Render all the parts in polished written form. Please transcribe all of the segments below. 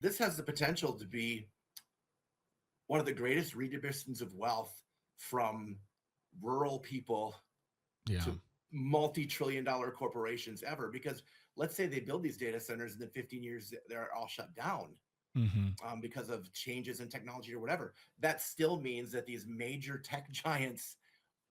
this has the potential to be one of the greatest redistributions of wealth from rural people Yeah. to multi-trillion dollar corporations ever. Because let's say they build these data centers and in 15 years they're all shut down Hmm. because of changes in technology or whatever. That still means that these major tech giants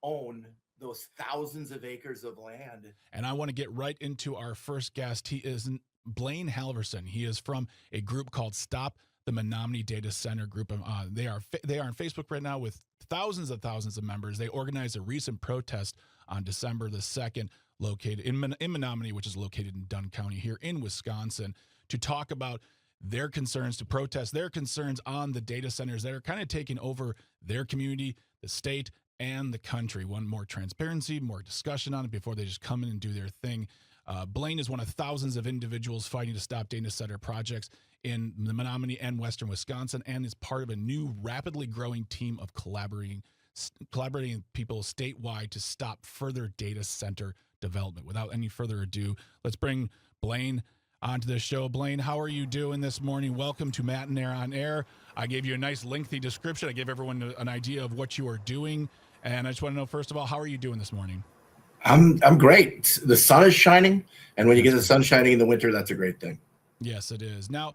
own those thousands of acres of land. And I want to get right into our first guest. He is Blaine Halverson. He is from a group called Stop the Menominee Data Center Group. They are on Facebook right now with thousands of members. They organized a recent protest on December the 2nd, located in Menominee, which is located in Dunn County here in Wisconsin, to talk about their concerns, to protest their concerns on the data centers that are kind of taking over their community, the state, and the country. Want more transparency, more discussion on it before they just come in and do their thing. Blaine is one of thousands of individuals fighting to stop data center projects in the Menominee and Western Wisconsin, and is part of a new, rapidly growing team of collaborating people statewide to stop further data center development. Without any further ado, let's bring Blaine onto the show. Blaine, how are you doing this morning? Welcome to Matt and Air on Air. I gave you a nice lengthy description. I gave everyone an idea of what you are doing. And I just want to know, first of all, how are you doing this morning? I'm great. The sun is shining, and when you That's get the good. sun shining in the winter, that's a great thing. Yes, it is. Now,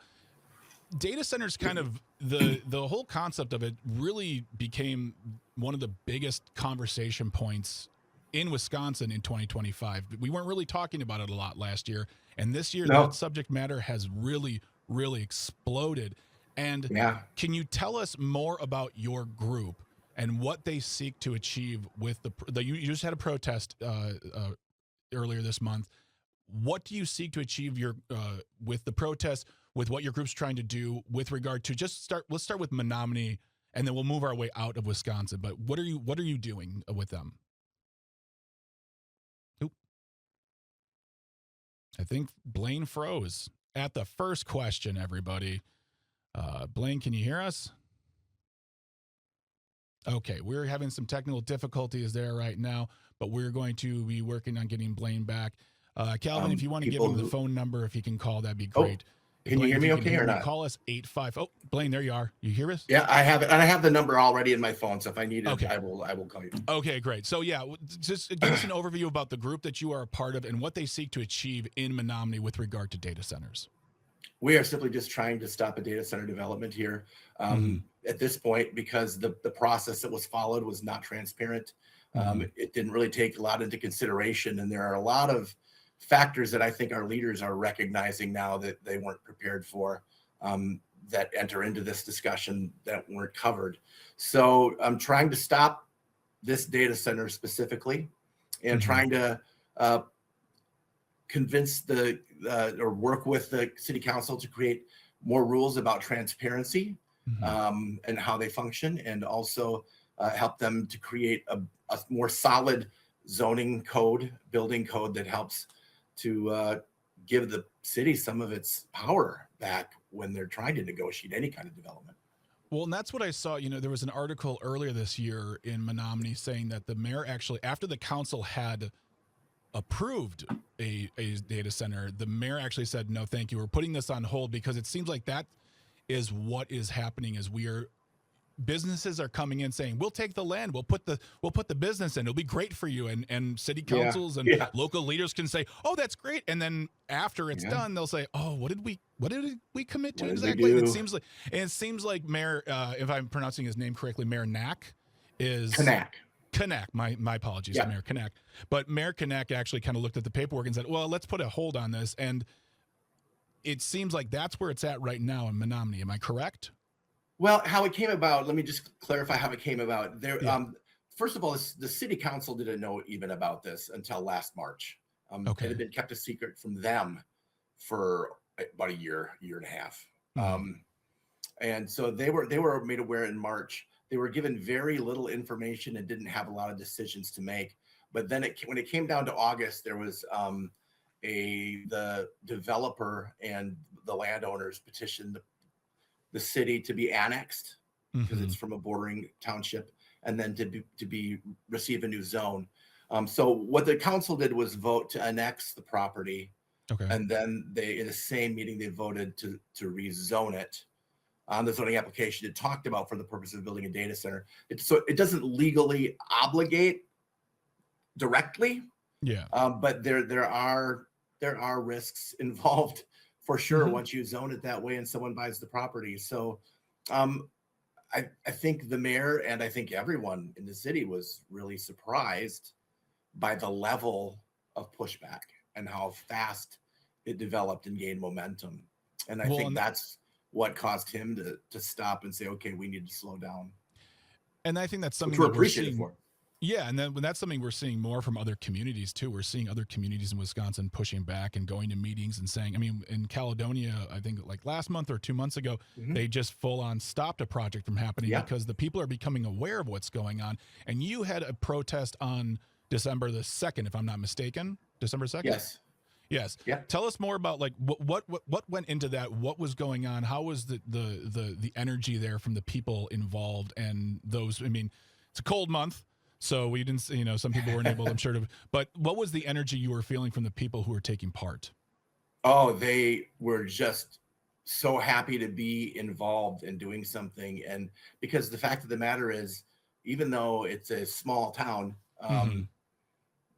data centers kind of the whole concept of it really became one of the biggest conversation points in Wisconsin in 2025. We weren't really talking about it a lot last year, and this year that No, subject matter has really exploded. And yeah. can you tell us more about your group and what they seek to achieve with you just had a protest earlier this month. What do you seek to achieve with the protest, with what your group's trying to do with regard to let's start with Menominee, and then we'll move our way out of Wisconsin. But what are you doing with them? Oop. I think Blaine froze at the first question, everybody. Blaine, can you hear us? Okay, we're having some technical difficulties there right now, but we're going to be working on getting Blaine back. Calvin, if you want to give him the phone number, if he can call, that'd be Oh, great. can you Blaine, hear if me you can okay hear or me, not? call us 85. Oh, Blaine, there you are. You hear us? Yeah, I have it, and I have the number already in my phone. So if I need it, Okay. I will call you. Okay, great. So yeah, just give us an overview about the group that you are a part of and what they seek to achieve in Menominee with regard to data centers. We are simply just trying to stop a data center development here at this point, because the process that was followed was not transparent. It didn't really take a lot into consideration, and there are a lot of factors that I think our leaders are recognizing now that they weren't prepared for, that enter into this discussion that weren't covered. So I'm trying to stop this data center specifically, and trying to convince or work with the city council to create more rules about transparency and how they function, and also help them to create a more solid zoning code, building code that helps to give the city some of its power back when they're trying to negotiate any kind of development. Well, and that's what I saw. There was an article earlier this year in Menominee saying that the mayor actually, after the council had approved a data center, the mayor actually said, no, thank you. We're putting this on hold, because it seems like that is what is happening. Is businesses are coming in saying, we'll take the land, we'll put the business in, it'll be great for you. And city councils and local leaders can say, oh, that's great. And then after it's done, they'll say, oh, what did we commit to exactly? And it seems like Mayor, if I'm pronouncing his name correctly, Mayor Knack is Kanak, my apologies to Mayor Kanak. But Mayor Kanak actually kind of looked at the paperwork and said, well, let's put a hold on this. And it seems like that's where it's at right now in Menominee. Am I correct? Well, how it came about, let me just clarify how it came about. First of all, the city council didn't know even about this until last March. It had been kept a secret from them for about a year and a half. And so they were made aware in March. They were given very little information and didn't have a lot of decisions to make. But then when it came down to August, there was the developer and the landowners petitioned the city to be annexed, because it's from a bordering township, and then to receive a new zone. So what the council did was vote to annex the property Okay. And then they, in the same meeting, they voted to rezone it. On the zoning application, it talked about for the purpose of building a data center. So it doesn't legally obligate directly, Yeah. but there are risks involved for sure once you zone it that way and someone buys the property. So I think the mayor and I think everyone in the city was really surprised by the level of pushback and how fast it developed and gained momentum. And I think that's what caused him to stop and say, okay, we need to slow down. And I think that's something we're that we're appreciative seeing. for. Yeah, and then when that's something we're seeing more from other communities too. We're seeing other communities in Wisconsin pushing back and going to meetings and saying, I mean, in Caledonia, I think like last month or 2 months ago, they just full on stopped a project from happening because the people are becoming aware of what's going on. And you had a protest on December the 2nd, if I'm not mistaken. December 2nd? Yes. Yes. Yeah. Tell us more about like what went into that. What was going on? How was the energy there from the people involved and those? I mean, it's a cold month, so we didn't. You know, some people weren't able, I'm sure, to. But what was the energy you were feeling from the people who were taking part? Oh, they were just so happy to be involved in doing something, and because the fact of the matter is, even though it's a small town.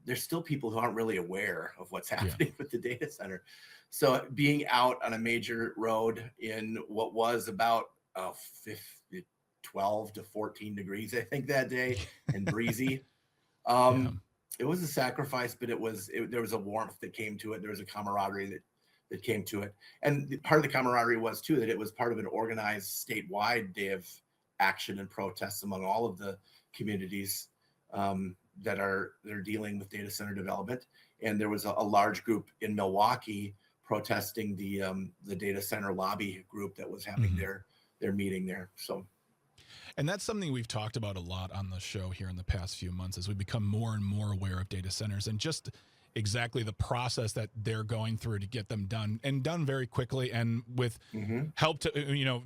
There's still people who aren't really aware of what's happening with the data center. So being out on a major road in what was about 12 to 14 degrees, I think that day, and breezy. It was a sacrifice, but there was a warmth that came to it. There was a camaraderie that came to it. And part of the camaraderie was too, that it was part of an organized statewide day of action and protests among all of the communities they're dealing with data center development. And there was a large group in Milwaukee protesting the data center lobby group that was having their meeting there. So, and that's something we've talked about a lot on the show here in the past few months as we become more and more aware of data centers and just exactly the process that they're going through to get them done and done very quickly and with help to, you know,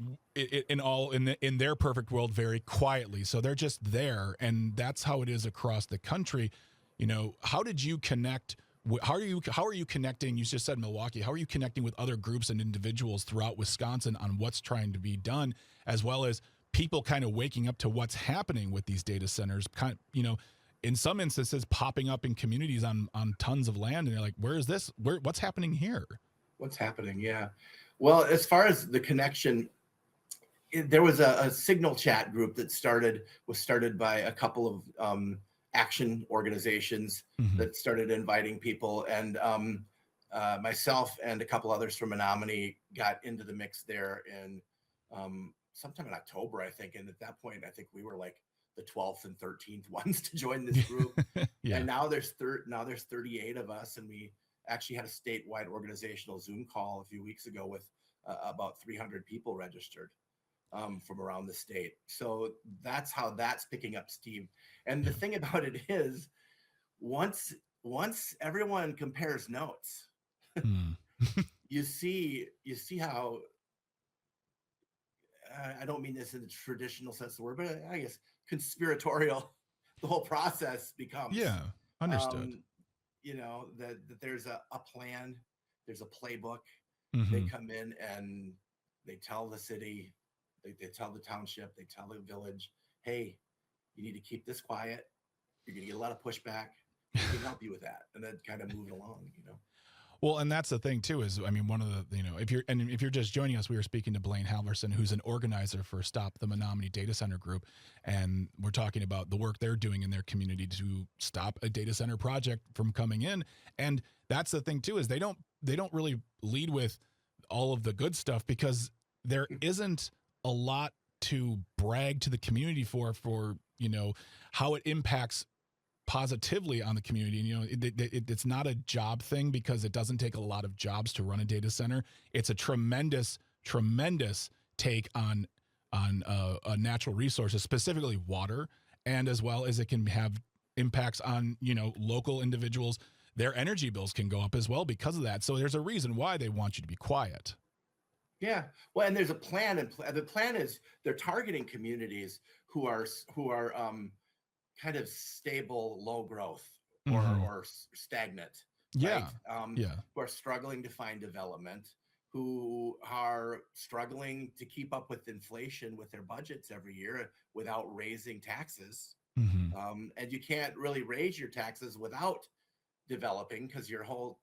in their perfect world, very quietly. So they're just there. And that's how it is across the country. You know, how did you connect? How are you connecting? You just said Milwaukee. How are you connecting with other groups and individuals throughout Wisconsin on what's trying to be done, as well as people kind of waking up to what's happening with these data centers, kind of, you know, in some instances popping up in communities on tons of land, and you're like, where is this? What's happening here? What's happening? Yeah. Well, as far as the connection, there was a signal chat group that was started by a couple of action organizations that started inviting people, and myself and a couple others from Menominee got into the mix there in sometime in October, I think. And at that point, I think we were like the 12th and 13th ones to join this group. And now there's 38 of us, and we actually had a statewide organizational Zoom call a few weeks ago with about 300 people registered from around the state. So that's how that's picking up steam. And the thing about it is, once everyone compares notes, you see how, I don't mean this in the traditional sense of the word, but I guess conspiratorial the whole process becomes. Yeah, understood. You know, that there's a plan, there's a playbook. They come in and they tell the city, they tell the township, they tell the village, hey, you need to keep this quiet. You're going to get a lot of pushback. We can help you with that. And then kind of move it along, you know. Well, and that's the thing too, is, I mean, one of the, you know, if you're just joining us, we were speaking to Blaine Halverson, who's an organizer for Stop the Menominee Data Center Group. And we're talking about the work they're doing in their community to stop a data center project from coming in. And that's the thing too, is they don't really lead with all of the good stuff because there isn't a lot to brag to the community for, you know, how it impacts positively on the community. And, you know, it's not a job thing because it doesn't take a lot of jobs to run a data center. It's a tremendous take on natural resources, specifically water, and as well as it can have impacts on, you know, local individuals. Their energy bills can go up as well because of that. So there's a reason why they want you to be quiet. Yeah. Well, and there's a plan, and the plan is they're targeting communities who are kind of stable, low growth or stagnant Yeah. right? Yeah. Who are struggling to find development, who are struggling to keep up with inflation with their budgets every year without raising taxes. Hmm. And you can't really raise your taxes without developing, because your whole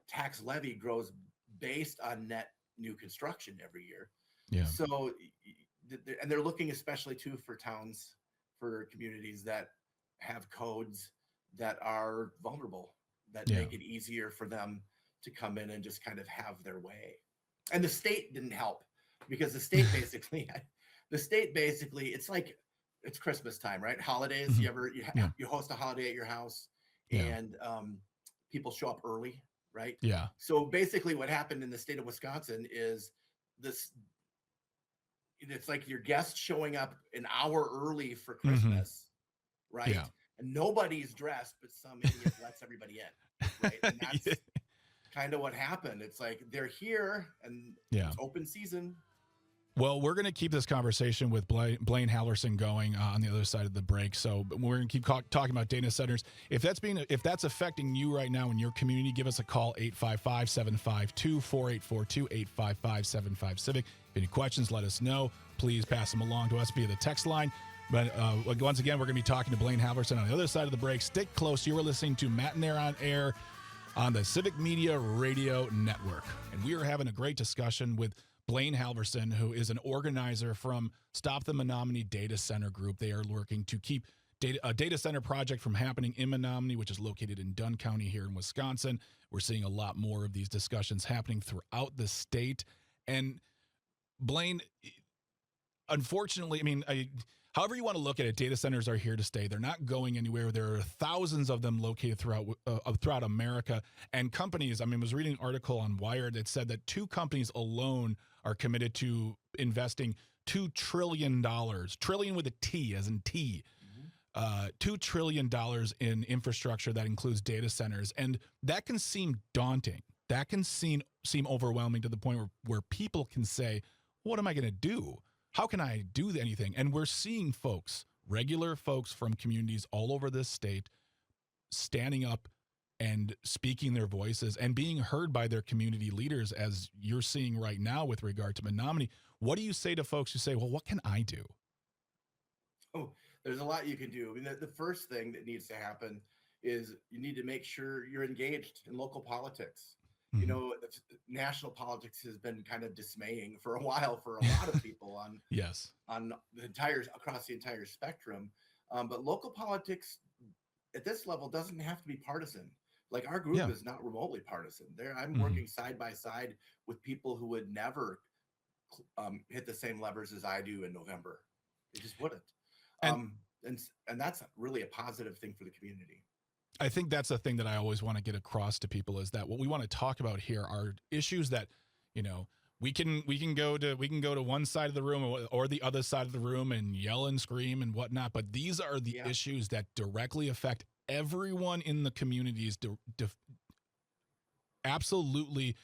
tax levy grows based on net new construction every year. Yeah. So, and they're looking especially too for towns, for communities that have codes that are vulnerable, that Yeah. make it easier for them to come in and just kind of have their way. And the state didn't help, because the state basically, it's like, it's Christmas time, right? Holidays. Hmm. Yeah. You host a holiday at your house, Yeah. and people show up early, right? Yeah. So basically, what happened in the state of Wisconsin is this: it's like your guests showing up an hour early for Hmm. Christmas, right? Yeah. And nobody's dressed, but some idiot lets everybody in, right? And that's Yeah. kind of what happened. It's like they're here and Yeah. it's open season. Well, we're going to keep this conversation with Blaine Halverson going on the other side of the break. So we're going to keep talking about data centers. If that's affecting you right now in your community, give us a call, 855-752-4842, 855-75-CIVIC. If any questions, let us know. Please pass them along to us via the text line. But once again, we're going to be talking to Blaine Halverson on the other side of the break. Stick close. You are listening to Matt and Air on Air on the Civic Media Radio Network. And we are having a great discussion with Blaine Halverson, who is an organizer from Stop the Menominee Data Center Group. They are working to keep a data center project from happening in Menominee, which is located in Dunn County here in Wisconsin. We're seeing a lot more of these discussions happening throughout the state. And Blaine, unfortunately, I mean, however you want to look at it, data centers are here to stay. They're not going anywhere. There are thousands of them located throughout America. And companies, I mean, I was reading an article on Wired that said that 2 companies alone are committed to investing $2 trillion, trillion with a T as in T, $2 trillion in infrastructure that includes data centers. And that can seem daunting. That can seem overwhelming to the point where people can say, what am I going to do? How can I do anything? And we're seeing regular folks from communities all over this state standing up and speaking their voices and being heard by their community leaders, as you're seeing right now with regard to Menominee. What do you say to folks who say, well, what can I do? Oh, there's a lot you can do. I mean, the first thing that needs to happen is you need to make sure you're engaged in local politics. Mm-hmm. You know, national politics has been kind of dismaying for a while for a lot of people on yes, on across the entire spectrum. But local politics at this level doesn't have to be partisan. Like our group is not remotely partisan. I'm working side by side with people who would never hit the same levers as I do in November. They just wouldn't. And that's really a positive thing for the community. I think that's the thing that I always want to get across to people, is that what we want to talk about here are issues that, you know, we can go to one side of the room or the other side of the room and yell and scream and whatnot. But these are the issues that directly affect everyone in the communities. Absolutely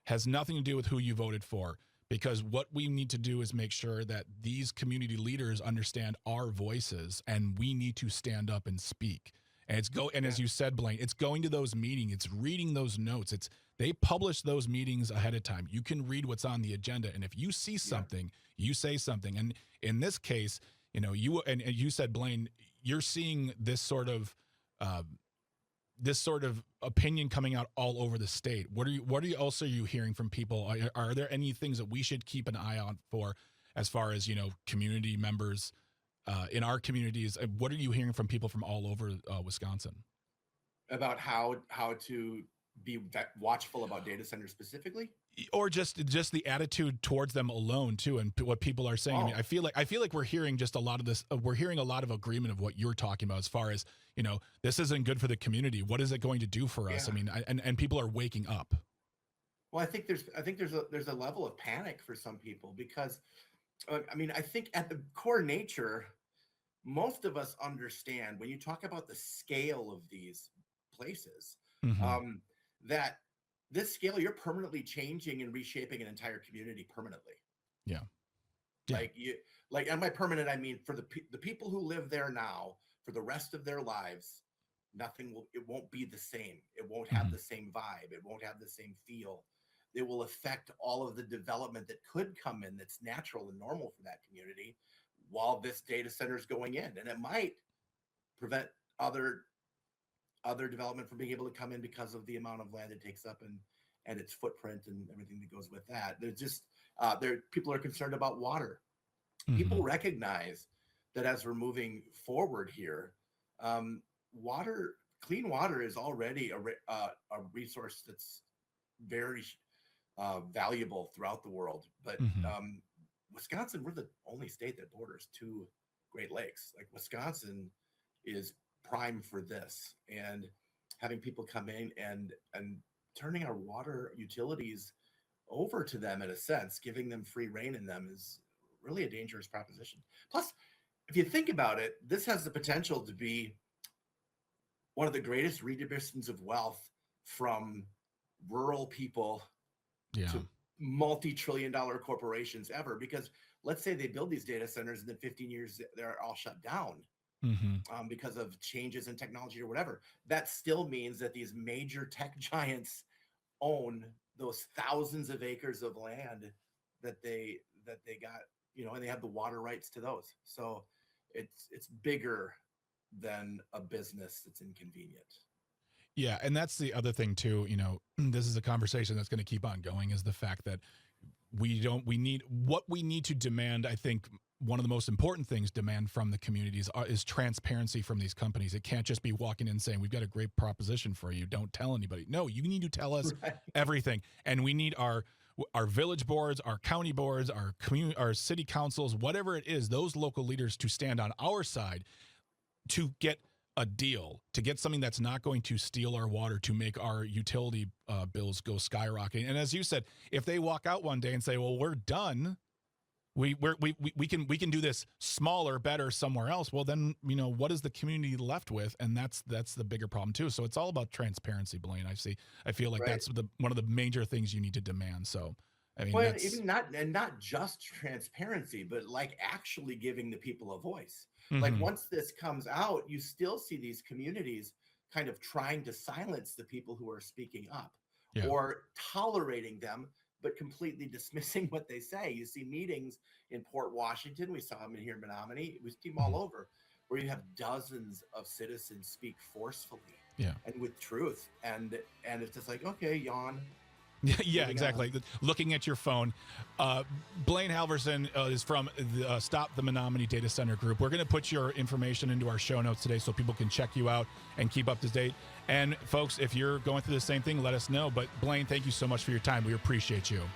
has nothing to do with who you voted for, because what we need to do is make sure that these community leaders understand our voices, and we need to stand up and speak. And as you said, Blaine, it's going to those meetings, it's reading those notes. They publish those meetings ahead of time. You can read what's on the agenda, and if you see something, you say something. And in this case, you know, you said, Blaine, you're seeing this sort of opinion coming out all over the state. What are you also hearing from people? Are there any things that we should keep an eye on for, as far as, you know, community members in our communities? What are you hearing from people from all over Wisconsin about how to be watchful about data centers specifically, or just the attitude towards them alone too, and what people are saying? I mean, I feel like we're hearing just a lot of this. We're hearing a lot of agreement of what you're talking about, as far as, you know, this isn't good for the community. What is it going to do for us? I mean, and people are waking up. Well, I think there's a level of panic for some people, because I mean, I think at the core nature, most of us understand when you talk about the scale of these places, that this scale, you're permanently changing and reshaping an entire community permanently. Yeah. And by permanent, I mean for the people who live there now for the rest of their lives, it won't be the same. It won't have the same vibe. It won't have the same feel. It will affect all of the development that could come in that's natural and normal for that community while this data center is going in. And it might prevent other development from being able to come in because of the amount of land it takes up and its footprint and everything that goes with that. There's just people are concerned about water. People recognize that as we're moving forward here, clean water is already a resource that's very valuable throughout the world. But Wisconsin, we're the only state that borders two Great Lakes. Like, Wisconsin is prime for this, and having people come in and turning our water utilities over to them, in a sense, giving them free rein in them, is really a dangerous proposition. Plus, if you think about it, this has the potential to be one of the greatest redistributions of wealth from rural people to multi-trillion-dollar corporations ever. Because let's say they build these data centers and in 15 years they're all shut down because of changes in technology or whatever. That still means that these major tech giants own those thousands of acres of land that they got, and they have the water rights to those. So it's bigger than a business that's inconvenient. Yeah, and that's the other thing too. This is a conversation that's going to keep on going, is the fact that we need to demand. I think one of the most important things demand from the communities is transparency from these companies. It can't just be walking in saying, we've got a great proposition for you, don't tell anybody. No, you need to tell us everything. And we need our village boards, our county boards, our city councils, whatever it is, those local leaders to stand on our side to get a deal, to get something that's not going to steal our water, to make our utility bills go skyrocketing. And as you said, if they walk out one day and say, well, we're done, we can do this smaller, better somewhere else, well, then, what is the community left with? And that's the bigger problem too. So it's all about transparency, Blaine. I feel like that's one of the major things you need to demand. So I mean, well, even not just transparency, but like actually giving the people a voice. Like, once this comes out, you still see these communities kind of trying to silence the people who are speaking up or tolerating them, but completely dismissing what they say. You see meetings in Port Washington. We saw them in here in Menominee. We see them all over, where you have dozens of citizens speak forcefully and with truth. And it's just like, okay, yawn. Yeah, exactly. Looking at your phone. Blaine Halverson is from the Stop the Menominee Data Center Group. We're going to put your information into our show notes today so people can check you out and keep up to date. And folks, if you're going through the same thing, let us know. But Blaine, thank you so much for your time. We appreciate you.